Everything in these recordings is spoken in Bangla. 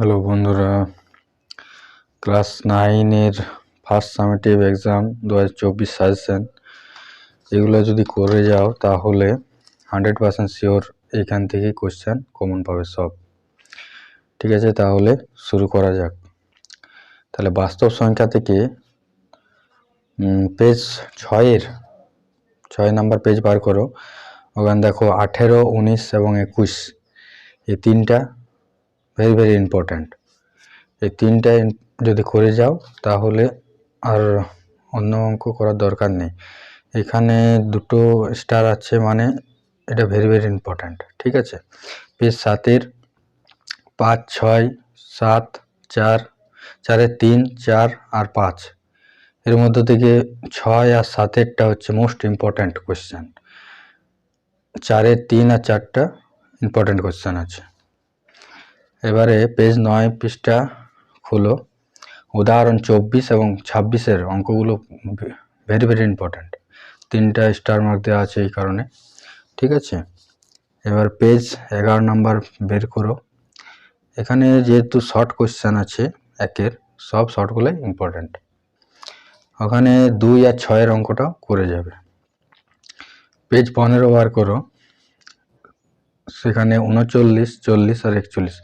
হ্যালো বন্ধুরা, ক্লাস 9-এর ফার্স্ট সামেটিভ এক্সাম 2024 সাজেশন এগুলো যদি করে যাও তাহলে 100% শিওর এখান থেকে কোশ্চেন কমন পাবে সব। ঠিক আছে, তাহলে শুরু করা যাক। তাহলে বাস্তব সংখ্যা থেকে পেজ 6 নাম্বার পেজ বার করো। ওখানে দেখো 18, 19 এবং 21 এই তিনটা ভেরি ইম্পর্ট্যান্ট। এই তিনটা যদি করে যাও তাহলে আর অন্য অঙ্ক করার দরকার নেই। এখানে দুটো স্টার আছে, মানে এটা ভেরি ইম্পর্ট্যান্ট। ঠিক আছে, পেজ 7-এর 5, 6, 7, 4, 4-এর 3, 4 আর 5 এর মধ্যে থেকে 6 আর 7-এরটা হচ্ছে মোস্ট ইম্পর্ট্যান্ট কোয়েশ্চেন। 4-এর 3 আর 4টা ইম্পর্ট্যান্ট কোয়েশ্চেন আছে। এবারে পেজ 9 পৃষ্ঠা খুলো। উদাহরণ 24 এবং 26-এর অঙ্কগুলো ভেরি ইম্পর্ট্যান্ট। 3টা স্টার মার্ক দেওয়া আছে এই কারণে। ঠিক আছে, এবার পেজ 11 নাম্বার বের করো। এখানে যেহেতু শর্ট কোয়েশ্চেন আছে, একের সব শর্টগুলোই ইম্পর্ট্যান্ট। ওখানে 2 আর 6-এর অঙ্কটা করে যাবে। পেজ 15 বার করো। সেখানে 39, 40 আর 41।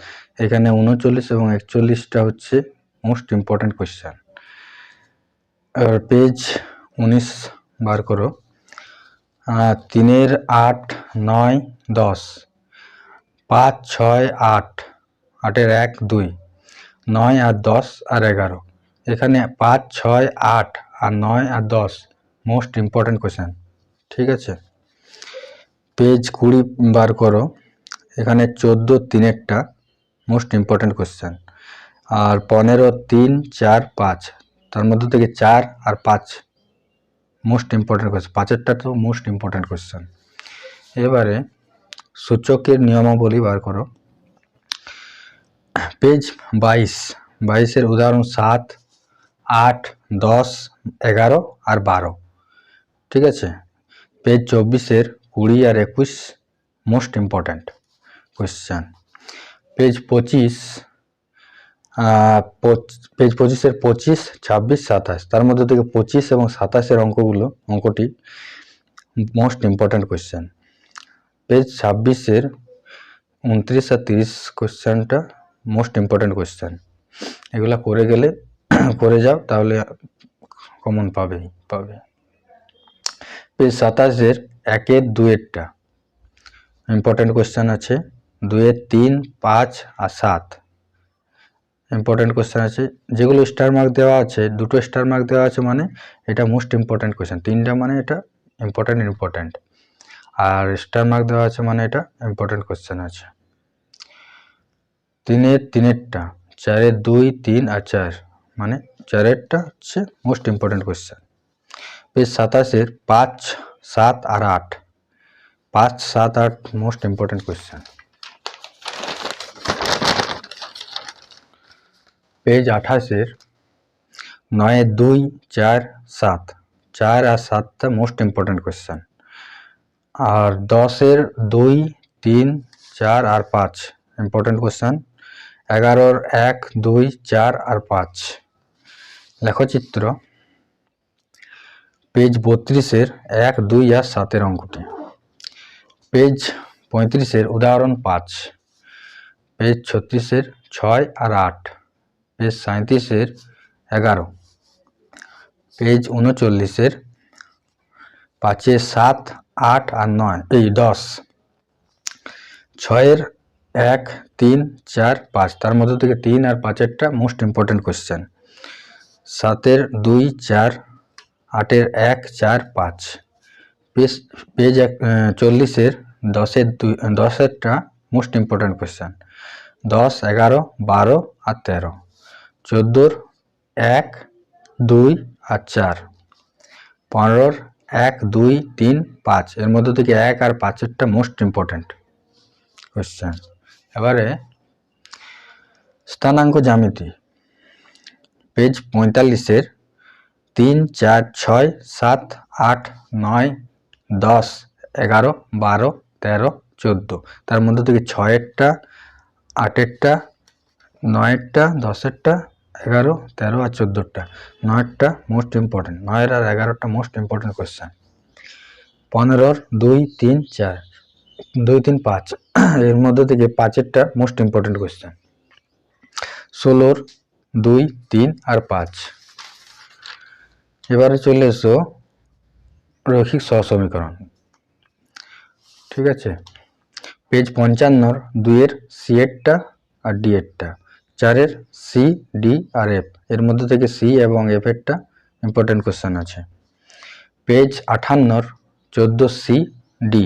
এখানে 39 এবং 41টা হচ্ছে মোস্ট ইম্পর্ট্যান্ট কোয়েশ্চেন। আর পেজ 19 বার করো। 3-এর 8, 9, 10, 5, 6, 8, 8-এর 1, 2, 9 আর 10 আর 11। এখানে 5, 6, 8 আর 9 আর 10 মোস্ট ইম্পর্ট্যান্ট কোয়েশ্চেন। ঠিক আছে, পেজ 20 বার করো। এখানে 14, 3-এরটা মোস্ট ইম্পর্ট্যান্ট কোয়েশ্চেন। আর 15, 3, 4, 5 তার মধ্যে থেকে 4 আর 5 মোস্ট ইম্পর্ট্যান্ট কোয়েশ্চেন। 5-এরটা তো মোস্ট ইম্পর্ট্যান্ট কোয়েশ্চেন। এবারে সূচকের নিয়মাবলী বার করো। পেজ 22-এর উদাহরণ 7, 8, 10, 11 আর 12। ঠিক আছে, পেজ 24-এর 20 আর 21 মোস্ট ইম্পর্ট্যান্ট কোয়েশ্চেন। পেজ 25-এর 25, 26, 27 তার মধ্যে থেকে 25 এবং 27-এর অঙ্কটি মোস্ট ইম্পর্ট্যান্ট কোয়েশ্চেন। পেজ 26-এর 29 আর 30 কোয়েশ্চেনটা মোস্ট ইম্পর্ট্যান্ট কোয়েশ্চেন। এগুলা করে যাও তাহলে কমন পাবে। পেজ 27-এর 1-এর 2-এরটা ইম্পর্ট্যান্ট কোয়েশ্চেন আছে। 2-এর 3, 5 আর 7 ইম্পর্ট্যান্ট কোয়েশ্চেন আছে। যেগুলো স্টার মার্ক দেওয়া আছে, দুটো স্টার মার্ক দেওয়া আছে মানে এটা মোস্ট ইম্পর্ট্যান্ট কোয়েশ্চেন। 3টা মানে এটা ইম্পর্ট্যান্ট। আর স্টার মার্ক দেওয়া আছে মানে এটা ইম্পর্ট্যান্ট কোয়েশ্চেন আছে। 3-এর 3-এরটা 4-এর 2, 3 আর 4 মানে 4-এরটা হচ্ছে মোস্ট ইম্পর্ট্যান্ট কোয়েশ্চেন। পেজ 27-এর 5, 7 আর 8 5, 7, 8 মোস্ট ইম্পর্ট্যান্ট কোয়েশ্চেন। পেজ 28-এর 9-এর 2, 4, 7 4 আর 7টা মোস্ট ইম্পর্ট্যান্ট কোয়েশ্চেন। আর 10-এর 2, 3, 4 আর 5 ইম্পর্ট্যান্ট কোয়েশ্চেন। 11-এর 1, 2, 4 আর 5 লেখচিত্র। পেজ 32-এর 1, 2 আর 7-এর অঙ্কটি। পেজ 35-এর উদাহরণ 5। পেজ 36-এর 6 আর 8। পেজ 37-এর 11। পেজ 39-এর 5, 7, 8 আর 9 10। 6-এর 1, 3, 4, 5 তার মধ্যে থেকে 3 আর 5-এরটা মোস্ট ইম্পর্ট্যান্ট কোয়েশ্চেন। 7-এর 2, 4, 8-এর 1, 4, 5। পেজ 40-এর 10-এরটা মোস্ট ইম্পর্ট্যান্ট কোয়েশ্চেন। 10, 11, 12 আর 13। 14-এর 1, 2 আর 4। 15-এর 1, 2, 3, 5 এর মধ্যে থেকে 1 আর 5-এরটা মোস্ট ইম্পর্ট্যান্ট কোয়েশ্চেন। এবারে স্থানাঙ্ক জ্যামিতি। পেজ 45-এর 3, 4, 6, 7, 8, 9, 10, 11, 12, 13, 14 তার মধ্যে থেকে 6-এরটা, 8-এরটা, 9টা, 10এরটা, 11, 13 আর 14টা। 9টা মোস্ট ইম্পর্টেন্ট, 9 আর 11টা মোস্ট ইম্পর্টেন্ট কোয়েশ্চেন। 15 2 3 4 2 3 5 এর মধ্যে থেকে 5এরটা মোস্ট ইম্পর্টেন্ট কোয়েশ্চেন। 16 2 3 আর 5। এবারে চলে এসো রৈখিক সহসমীকরণ। ঠিক আছে, পেজ 55 2-এর সি এরটা আর ডি এরটা, 4-এর সি ডি আর এফ, এর মধ্যে থেকে সি এবং এফ এরটা ইম্পর্টেন্ট কোয়েশ্চেন আছে। পেজ 58 14 সি ডি,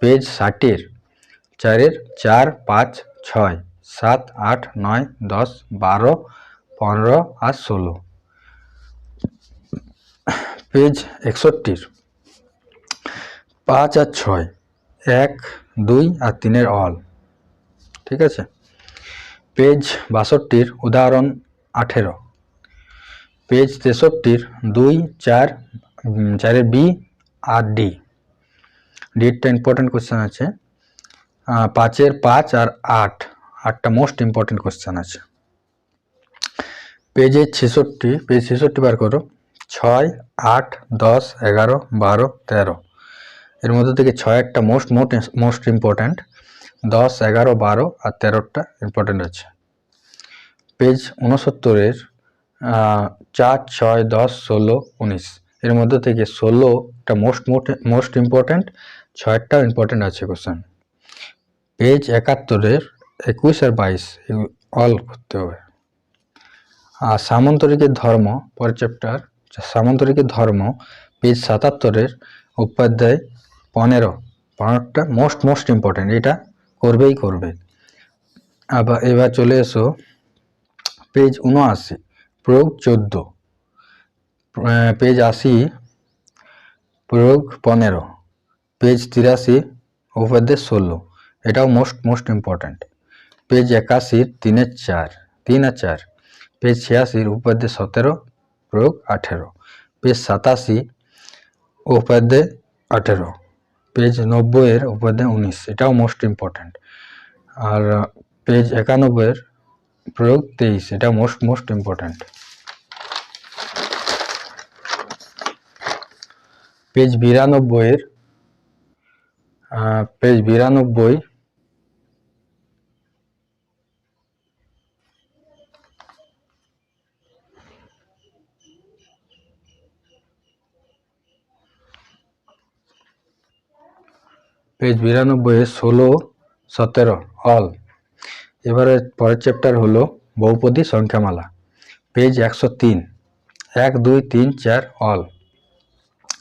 পেজ 60-এর 4-এর 4 5 6 7 8 9 10 12 15 আর 16। পেজ 61-এর 5 আর 6 1 2 আর 3-এর অল। ঠিক আছে, পেজ 62-এর উদাহরণ 18। পেজ 63-এর 2 4 4-এর বি আর ডি, ডিটা ইম্পর্টেন্ট কোয়েশ্চেন আছে। 5-এর 5 আর 8, 8টা মোস্ট ইম্পর্টেন্ট কোয়েশ্চেন আছে। পেজ 66 বার করো। 6 8 10 11 12 13, এর মধ্যে থেকে 6-এরটা মোস্ট ইম্পর্টেন্ট, 10 11 12 আর 13টা ইম্পর্টেন্ট আছে। পেজ 69-এর 4 6 10 16 19, এর মধ্যে থেকে 16টা মোস্ট ইম্পর্টেন্ট, 6-টা ইম্পর্টেন্ট আছে কোশ্চেন। পেজ 71-এর 21 আর 22 অল করতে হবে। আর সামন্তরিকের ধর্ম পরের চ্যাপ্টার, সামন্তরিকের ধর্ম, পেজ 77-এর উপাধ্যায় 15টা মোস্ট ইম্পর্টেন্ট, এটা করবেই করবে। আবার এবার চলে এসো পেজ 79 প্রয়োগ 14, পেজ 80 প্রয়োগ 15, পেজ 83 উপপাদ্যের 16, এটাও মোস্ট ইম্পর্টেন্ট। পেজ 81 3-এর 4 3 আর 4, পেজ 86 উপপাদ্যে 17 প্রয়োগ 18, পেজ 87 উপপাদ্যে 18, পেজ 90-এর উপপাদ্যে 19, এটাও মোস্ট ইম্পর্টেন্ট। আর পেজ 91-এর প্রয়োগ 23, এটা মোস্ট ইম্পর্টেন্ট। পেজ 92-এর পেজ 92 পেজ 92-এ 16 17 অল। এবারে পরের চ্যাপ্টার হলো বহুপদী সংখ্যামালা। Page 103 1 2 3 4 all.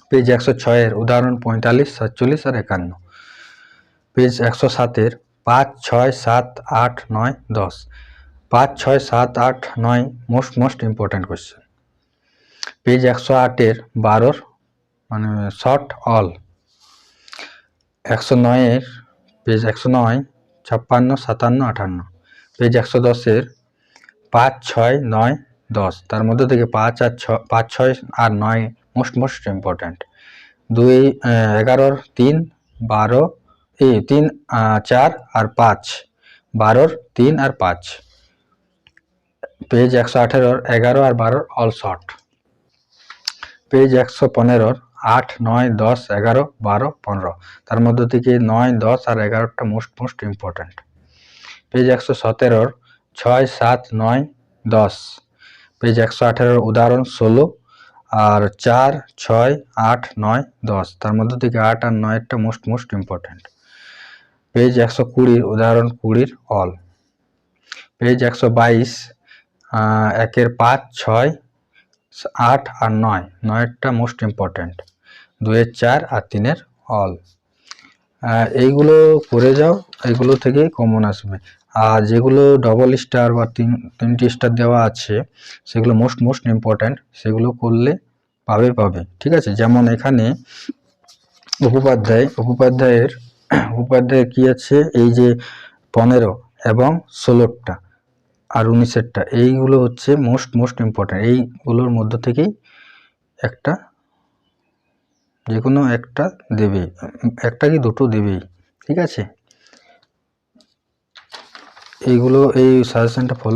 পেজ 106-এর উদাহরণ 45 47 আর 51। পেজ 107-এর 5 6 7 8 9 10, 5 6 7 8 9 মোস্ট ইম্পর্টেন্ট কোয়েশ্চেন। পেজ 108-এর 12 মানে শর্ট অল। 109-এর পেজ 109 56 57 58, পেজ 110-এর 5 6 9 10, তার মধ্যে থেকে 5 6 আর 9 মোস্ট ইম্পর্টেন্ট। 2 11-র 3 12 3 4 আর 5, 12-র 3 আর 5। পেজ 118-র 11 আর 12 অল শর্ট। পেজ 115-র 8 9 10 11 12 15, তার মধ্যে থেকে 9 10 আর 11টা মোস্ট ইম্পর্টেন্ট। পেজ 117-র 6 7 9 10, পেজ 118-র উদাহরণ 16 আর 4 6 8 9 10, তার মধ্যে থেকে 8 আর 9টা মোস্ট ইম্পর্টেন্ট। পেজ 120-র উদাহরণ 20 অল। পেজ 122 1-এর 5 6 8 আর 9টা মোস্ট ইম্পর্টেন্ট। 2-এর 4 আর 3-এর অল। এইগুলো করে যাও, এইগুলো থেকে কমন আসবে। আর যেগুলো ডবল স্টার বা 3টি স্টার দেওয়া আছে সেগুলো মোস্ট ইম্পর্টেন্ট, সেগুলো করলে পাবে। ঠিক আছে, যেমন এখানে উপপাধ্যায়ের কি আছে, এই যে 15 এবং 16টা আর 19-এরটা, এইগুলো হচ্ছে মোস্ট ইম্পর্টেন্ট। এইগুলোর মধ্যে থেকেই একটা, যে কোনো একটা দেবে, একটা কি দুটো দেবেই। ঠিক আছে, এইগুলো এই সাজেশনটা ফলো